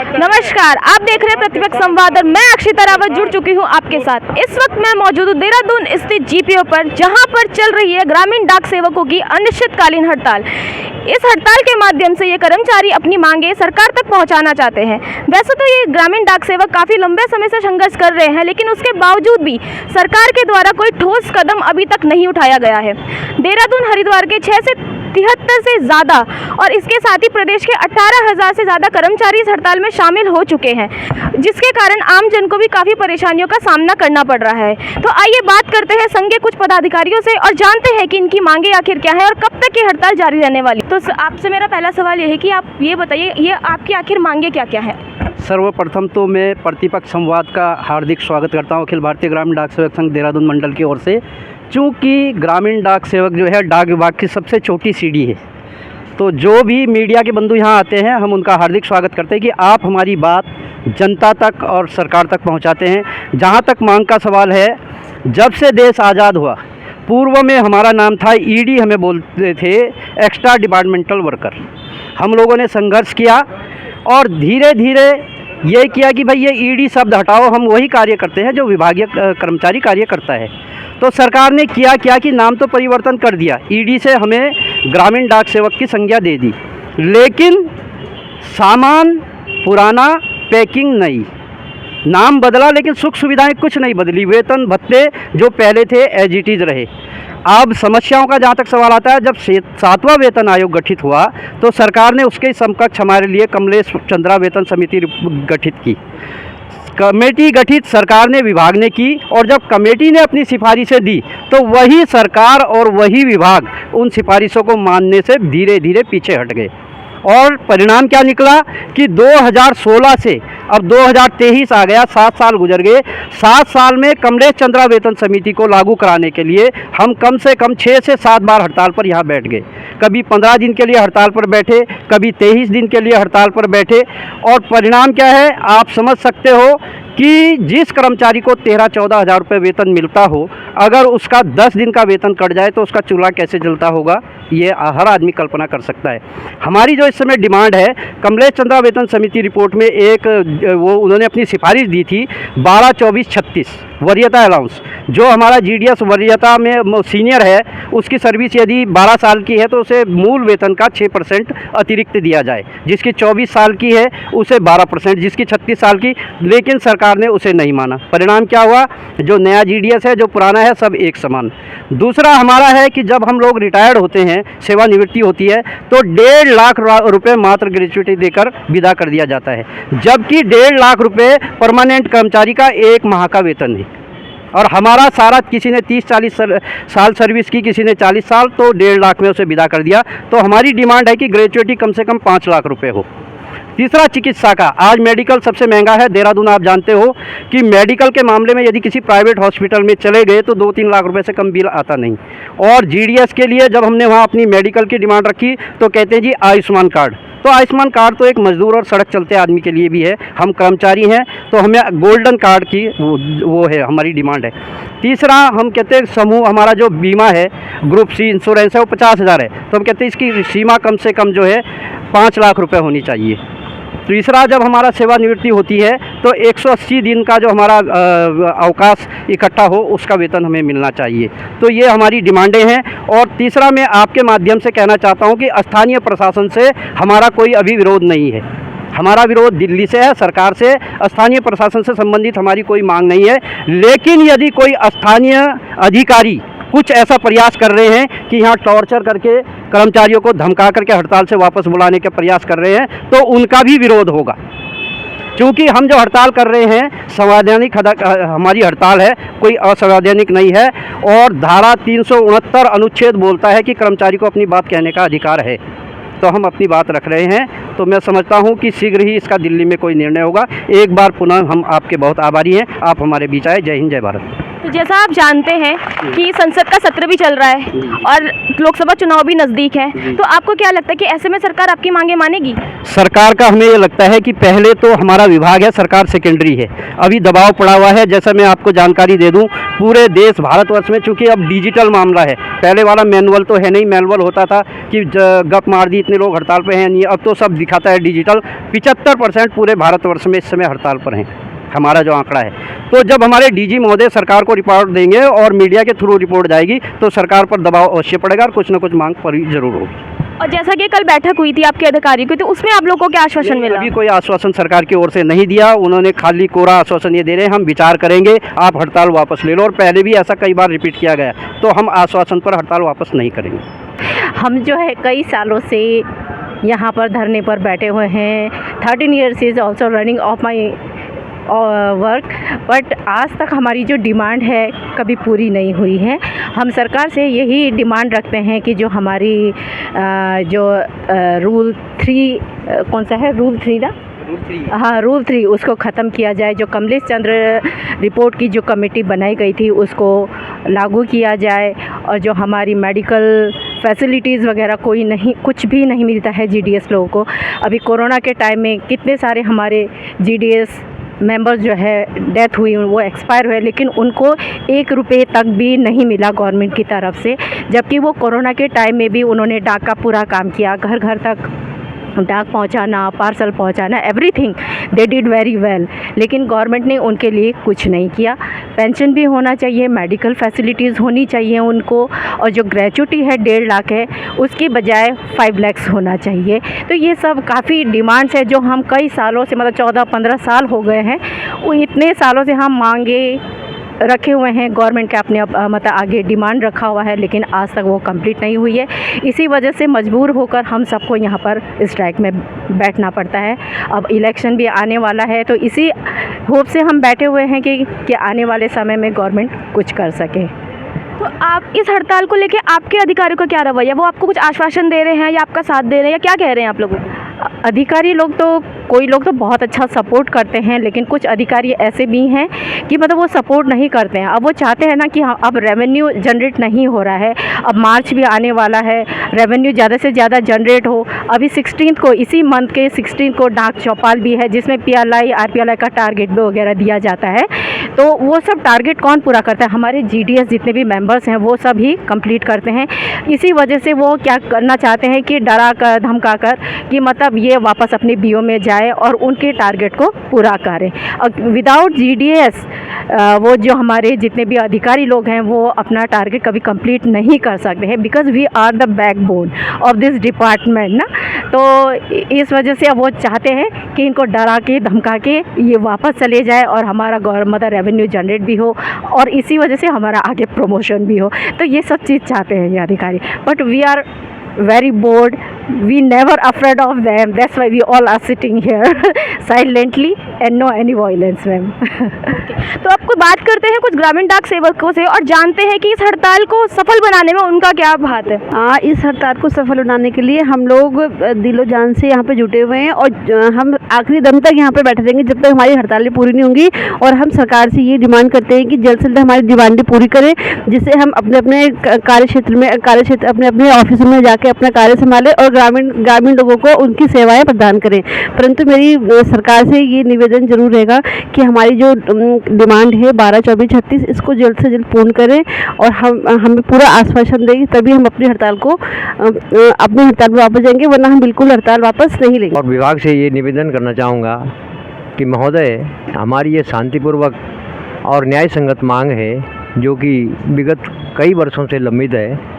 नमस्कार, आप देख रहे हैं प्रतिपक्ष संवाद और मैं अक्षिता रावत जुड़ चुकी हूं आपके साथ। इस वक्त मैं मौजूद हूं देहरादून स्थित जीपीओ पर, जहां पर चल रही है ग्रामीण डाक सेवकों की अनिश्चितकालीन हड़ताल। इस हड़ताल के माध्यम से ये कर्मचारी अपनी मांगे सरकार तक पहुंचाना चाहते हैं। वैसे तो ये ग्रामीण डाक सेवक काफ़ी लंबे समय से संघर्ष कर रहे हैं, लेकिन उसके बावजूद भी सरकार के द्वारा कोई ठोस कदम अभी तक नहीं उठाया गया है। देहरादून हरिद्वार के 6 से 73 से ज़्यादा और इसके साथ ही प्रदेश के 18,000 से ज़्यादा कर्मचारी इस हड़ताल में शामिल हो चुके हैं, जिसके कारण आम जन को भी काफ़ी परेशानियों का सामना करना पड़ रहा है। तो आइए बात करते हैं संघ के कुछ पदाधिकारियों से और जानते हैं कि इनकी मांगे आखिर क्या है और कब तक ये हड़ताल जारी रहने वाली। तो आपसे मेरा पहला सवाल ये है कि आप ये बताइए, ये आपकी आखिर मांगे क्या क्या है। सर्वप्रथम तो मैं प्रतिपक्ष संवाद का हार्दिक स्वागत करता हूँ अखिल भारतीय ग्रामीण डाक सेवक संघ देहरादून मंडल की ओर से। चूँकि ग्रामीण डाक सेवक जो है डाक विभाग की सबसे छोटी सीढ़ी है, तो जो भी मीडिया के बंधु यहाँ आते हैं हम उनका हार्दिक स्वागत करते हैं कि आप हमारी बात जनता तक और सरकार तक पहुँचाते हैं। जहाँ तक मांग का सवाल है, जब से देश आज़ाद हुआ, पूर्व में हमारा नाम था ईडी, हमें बोलते थे एक्स्ट्रा डिपार्टमेंटल वर्कर। हम लोगों ने संघर्ष किया और धीरे धीरे ये किया कि भाई ये ईडी शब्द हटाओ, हम वही कार्य करते हैं जो विभागीय कर्मचारी कार्य करता है। तो सरकार ने किया कि नाम तो परिवर्तन कर दिया, ईडी से हमें ग्रामीण डाक सेवक की संज्ञा दे दी, लेकिन सामान पुराना, पैकिंग नई। नाम बदला लेकिन सुख सुविधाएं कुछ नहीं बदली, वेतन भत्ते जो पहले थे एज इट इज़ रहे। अब समस्याओं का जहाँ तक सवाल आता है, जब 7वां वेतन आयोग गठित हुआ तो सरकार ने उसके समकक्ष हमारे लिए कमलेश चंद्रा वेतन समिति गठित की। कमेटी गठित सरकार ने, विभाग ने की, और जब कमेटी ने अपनी सिफारिशें दी तो वही सरकार और वही विभाग उन सिफारिशों को मानने से धीरे धीरे पीछे हट गए। और परिणाम क्या निकला कि 2016 से अब 2023 आ गया, 7 साल गुजर गए। 7 साल में कमलेश चंद्रा वेतन समिति को लागू कराने के लिए हम कम से कम 6 से 7 बार हड़ताल पर यहाँ बैठ गए। कभी 15 दिन के लिए हड़ताल पर बैठे, कभी 23 दिन के लिए हड़ताल पर बैठे। और परिणाम क्या है आप समझ सकते हो कि जिस कर्मचारी को 13-14 हज़ार रुपये वेतन मिलता हो, अगर उसका 10 दिन का वेतन कट जाए तो उसका चूल्हा कैसे जलता होगा, ये हर आदमी कल्पना कर सकता है। हमारी जो इस समय डिमांड है, कमलेश चंद्रा वेतन समिति रिपोर्ट में एक वो उन्होंने अपनी सिफारिश दी थी 12-24-36 वरीयता अलाउंस। जो हमारा जीडीएस वरीयता में सीनियर है, उसकी सर्विस यदि 12 साल की है तो उसे मूल वेतन का 6% अतिरिक्त दिया जाए, जिसकी 24 साल की है उसे 12%, जिसकी 36 साल की। लेकिन सरकार ने उसे नहीं माना। परिणाम क्या हुआ, जो नया जीडीएस है जो पुराना है सब एक समान। दूसरा हमारा है कि जब हम लोग रिटायर्ड होते हैं, सेवानिवृत्ति होती है, तो 1.5 लाख रुपये मात्र ग्रेच्युटी देकर विदा कर दिया जाता है, जबकि 1.5 लाख रुपये परमानेंट कर्मचारी का 1 माह का वेतन है। और हमारा सारा, किसी ने 30-40 साल सर्विस की, किसी ने 40 साल, तो 1.5 लाख में उसे विदा कर दिया। तो हमारी डिमांड है कि ग्रेच्युटी कम से कम 5 लाख रुपये हो। तीसरा चिकित्सा का, आज मेडिकल सबसे महंगा है देहरादून। आप जानते हो कि मेडिकल के मामले में यदि किसी प्राइवेट हॉस्पिटल में चले गए तो 2-3 लाख रुपए से कम बिल आता नहीं। और जीडीएस के लिए जब हमने वहाँ अपनी मेडिकल की डिमांड रखी तो कहते हैं जी आयुष्मान कार्ड। तो आयुष्मान कार्ड तो एक मजदूर और सड़क चलते आदमी के लिए भी है, हम कर्मचारी हैं तो हमें गोल्डन कार्ड की वो है हमारी डिमांड है। तीसरा हम कहते हैं समूह, हमारा जो बीमा है, ग्रुप सी इंश्योरेंस है, वो 50,000 है, तो हम कहते हैं इसकी सीमा कम से कम जो है 5 लाख रुपये होनी चाहिए। तीसरा, जब हमारा सेवानिवृत्ति होती है तो 180 दिन का जो हमारा अवकाश इकट्ठा हो उसका वेतन हमें मिलना चाहिए। तो ये हमारी डिमांडें हैं। और तीसरा, मैं आपके माध्यम से कहना चाहता हूँ कि स्थानीय प्रशासन से हमारा कोई अभी विरोध नहीं है। हमारा विरोध दिल्ली से है, सरकार से। स्थानीय प्रशासन से संबंधित हमारी कोई मांग नहीं है। लेकिन यदि कोई स्थानीय अधिकारी कुछ ऐसा प्रयास कर रहे हैं कि यहाँ टॉर्चर करके कर्मचारियों को धमका करके हड़ताल से वापस बुलाने के प्रयास कर रहे हैं, तो उनका भी विरोध होगा। क्योंकि हम जो हड़ताल कर रहे हैं संवैधानिक हमारी हड़ताल है, कोई असंवैधानिक नहीं है। और धारा 369 अनुच्छेद बोलता है कि कर्मचारी को अपनी बात कहने का अधिकार है, तो हम अपनी बात रख रहे हैं। तो मैं समझता हूं कि शीघ्र ही इसका दिल्ली में कोई निर्णय होगा। एक बार पुनः हम आपके बहुत आभारी हैं, आप हमारे बीच आए। जय हिंद, जय भारत। तो जैसा आप जानते हैं कि संसद का सत्र भी चल रहा है और लोकसभा चुनाव भी नज़दीक है, तो आपको क्या लगता है कि ऐसे में सरकार आपकी मांगे मानेगी? सरकार का हमें ये लगता है कि पहले तो हमारा विभाग है, सरकार सेकेंडरी है, अभी दबाव पड़ा हुआ है। जैसा मैं आपको जानकारी दे दूं, पूरे देश भारतवर्ष में चूंकि अब डिजिटल मामला है, पहले वाला मैनुअल तो है नहीं। मैनुअल होता था कि गप मार दी, इतने लोग हड़ताल पे हैं, नहीं, अब तो सब दिखाता है डिजिटल। 75% पूरे भारतवर्ष में इस समय हड़ताल पर हैं, हमारा जो आंकड़ा है। तो जब हमारे डीजी महोदय सरकार को रिपोर्ट देंगे और मीडिया के थ्रू रिपोर्ट जाएगी तो सरकार पर दबाव अवश्य पड़ेगा और कुछ न कुछ मांग पर जरूर होगी। और जैसा कि कल बैठक हुई थी आपके अधिकारियों की, तो उसमें आप लोगों को क्या आश्वासन मिला? अभी कोई आश्वासन सरकार की ओर से नहीं दिया, उन्होंने खाली कोरा आश्वासन ये दे रहे हैं, हम विचार करेंगे, आप हड़ताल वापस ले लो। और पहले भी ऐसा कई बार रिपीट किया गया, तो हम आश्वासन पर हड़ताल वापस नहीं करेंगे। हम जो है कई सालों से यहाँ पर धरने पर बैठे हुए हैं। 13 years is also running of my work, but आज तक हमारी जो डिमांड है कभी पूरी नहीं हुई है। हम सरकार से यही डिमांड रखते हैं कि जो हमारी जो रूल 3 कौन सा है, रूल 3 ना, हाँ रूल 3, उसको ख़त्म किया जाए। जो कमलेश चंद्र रिपोर्ट की जो कमेटी बनाई गई थी उसको लागू किया जाए। और जो हमारी मेडिकल फैसिलिटीज़ वगैरह कोई नहीं, कुछ भी नहीं मिलता है जीडीएस लोगों को। अभी कोरोना के टाइम में कितने सारे हमारे जीडीएस मेंबर्स जो है डेथ हुई, वो एक्सपायर हुए, लेकिन उनको 1 रुपये तक भी नहीं मिला गवर्नमेंट की तरफ से। जबकि वो कोरोना के टाइम में भी उन्होंने डाक का पूरा काम किया, घर घर तक डाक पहुंचाना, पार्सल पहुंचाना, everything they did very well. लेकिन गवर्नमेंट ने उनके लिए कुछ नहीं किया। पेंशन भी होना चाहिए, मेडिकल फैसिलिटीज़ होनी चाहिए उनको, और जो ग्रेचुटी है 1.5 लाख है उसकी बजाय 5 लाख होना चाहिए। तो ये सब काफ़ी डिमांड्स है जो हम कई सालों से, मतलब 14-15 साल हो गए हैं, वो इतने सालों से हम मांगे रखे हुए हैं। गवर्नमेंट के अपने मतलब आगे डिमांड रखा हुआ है, लेकिन आज तक वो कंप्लीट नहीं हुई है। इसी वजह से मजबूर होकर हम सबको यहाँ पर स्ट्राइक में बैठना पड़ता है। अब इलेक्शन भी आने वाला है, तो इसी होप से हम बैठे हुए हैं कि आने वाले समय में गवर्नमेंट कुछ कर सके। तो आप इस हड़ताल को लेके आपके अधिकारियों का क्या रवैया? वो आपको कुछ आश्वासन दे रहे हैं या आपका साथ दे रहे हैं, या क्या कह रहे हैं आप लोगों को? अधिकारी लोग तो, कोई लोग तो बहुत अच्छा सपोर्ट करते हैं, लेकिन कुछ अधिकारी ऐसे भी हैं कि मतलब वो सपोर्ट नहीं करते हैं। अब वो चाहते हैं ना कि हाँ, अब रेवेन्यू जनरेट नहीं हो रहा है, अब मार्च भी आने वाला है, रेवेन्यू ज़्यादा से ज़्यादा जनरेट हो। अभी 16 को, इसी मंथ के 16 को डाक चौपाल भी है, जिसमें PLI RPLI का टारगेट भी वगैरह दिया जाता है। तो वो सब टारगेट कौन पूरा करता है? हमारे GDS जितने भी मेंबर्स हैं वो सब ही कंप्लीट करते हैं। इसी वजह से वो क्या करना चाहते हैं कि डरा कर, धमका कर, कि मतलब ये वापस अपने BO में जाए और उनके टारगेट को पूरा करें। विदाउट GDS वो जो हमारे जितने भी अधिकारी लोग हैं वो अपना टारगेट कभी कंप्लीट नहीं कर सकते हैं, because we are the backbone of this department ना। तो इस वजह से अब वो चाहते हैं कि इनको डरा के, धमका के ये वापस चले जाए और हमारा गवर्नमेंट रेवेन्यू जनरेट भी हो, और इसी वजह से हमारा आगे प्रमोशन भी हो। तो ये सब चीज़ चाहते हैं ये अधिकारी, but we are very bored, we never afraid of them, that's why we all are sitting here silently and no any violence ma'am। तो आपको बात करते हैं कुछ ग्रामीण डाक सेवकों से और जानते हैं कि इस हड़ताल को सफल बनाने में उनका क्या हाथ है। इस हड़ताल को सफल बनाने के लिए हम लोग दिलो जान से यहाँ पे जुटे हुए हैं, और हम आखिरी दम तक यहाँ पे बैठे रहेंगे जब तक हमारी हड़तालें पूरी नहीं होंगी। और हम सरकार से ये डिमांड करते हैं कि जल्द से जल्द हमारी डिमांडें पूरी करें, जिससे हम अपने अपने कार्यक्षेत्र अपने अपने ऑफिसों में जाके अपना कार्य संभालें और ग्रामीण लोगों को उनकी सेवाएं प्रदान करें। परंतु मेरी सरकार से ये निवेदन जरूर रहेगा कि हमारी जो डिमांड है 12, 24, 36, इसको जल्द से जल्द पूर्ण करें और हमें पूरा आश्वासन देंगे, तभी हम अपनी हड़ताल में वापस जाएंगे, वरना हम बिल्कुल हड़ताल वापस नहीं लेंगे। और विभाग से ये निवेदन करना चाहूँगा कि महोदय, हमारी ये शांतिपूर्वक और न्याय संगत मांग है जो कि विगत कई वर्षों से लंबित है।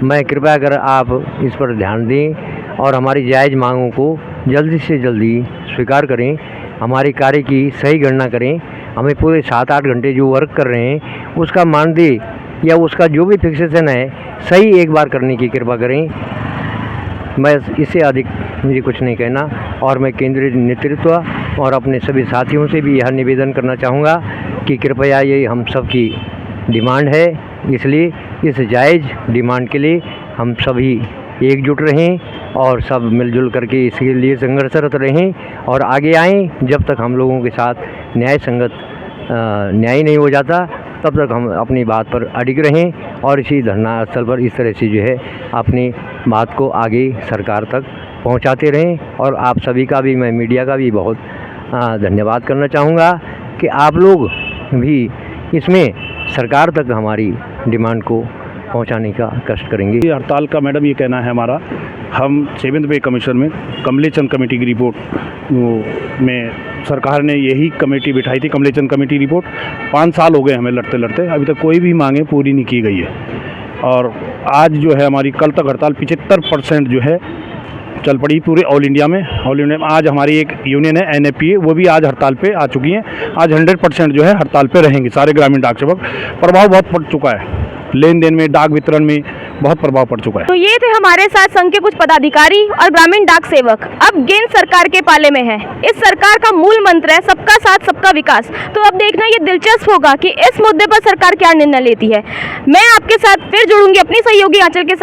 मैं कृपया कर आप इस पर ध्यान दें और हमारी जायज़ मांगों को जल्दी से जल्दी स्वीकार करें, हमारे कार्य की सही गणना करें। हमें पूरे 7-8 घंटे जो वर्क कर रहे हैं उसका मानदेय या उसका जो भी फिक्सेशन है सही एक बार करने की कृपा करें। मैं इससे अधिक मुझे कुछ नहीं कहना, और मैं केंद्रीय नेतृत्व और अपने सभी साथियों से भी यह निवेदन करना चाहूँगा कि कृपया ये हम सब की डिमांड है, इसलिए इस जायज़ डिमांड के लिए हम सभी एकजुट रहें और सब मिलजुल करके इसके लिए संघर्षरत रहें और आगे आएं। जब तक हम लोगों के साथ न्याय संगत न्याय नहीं हो जाता तब तक हम अपनी बात पर अडिग रहें और इसी धरना स्थल पर इस तरह से जो है अपनी बात को आगे सरकार तक पहुंचाते रहें। और आप सभी का भी, मैं मीडिया का भी बहुत धन्यवाद करना चाहूँगा कि आप लोग भी इसमें सरकार तक हमारी डिमांड को पहुंचाने का कष्ट करेंगे। ये हड़ताल का मैडम ये कहना है हमारा, हम 7th पे कमीशन में कमलेचंद कमेटी की रिपोर्ट में सरकार ने यही कमेटी बिठाई थी, कमलेचंद कमेटी रिपोर्ट। 5 साल हो गए हमें लड़ते लड़ते, अभी तक कोई भी मांगे पूरी नहीं की गई है। और आज जो है हमारी कल तक हड़ताल 75% जो है चल पड़ी पूरे ऑल इंडिया में। आज हमारी एक यूनियन है NFPA, वो भी आज हड़ताल पे आ चुकी हैं। आज 100% जो है हड़ताल पे रहेंगे सारे ग्रामीण डाक सेवक। प्रभाव बहुत पड़ चुका है, लेन देन में, डाक वितरण में बहुत प्रभाव पड़ चुका है। तो ये थे हमारे साथ संघ के कुछ पदाधिकारी और ग्रामीण डाक सेवक। अब गेंद सरकार के पाले में है। इस सरकार का मूल मंत्र है सबका साथ सबका विकास। तो अब देखना ये दिलचस्प होगा कि इस मुद्दे पर सरकार क्या निर्णय लेती है। मैं आपके साथ फिर जुड़ूंगी अपनी सहयोगी आंचल के साथ।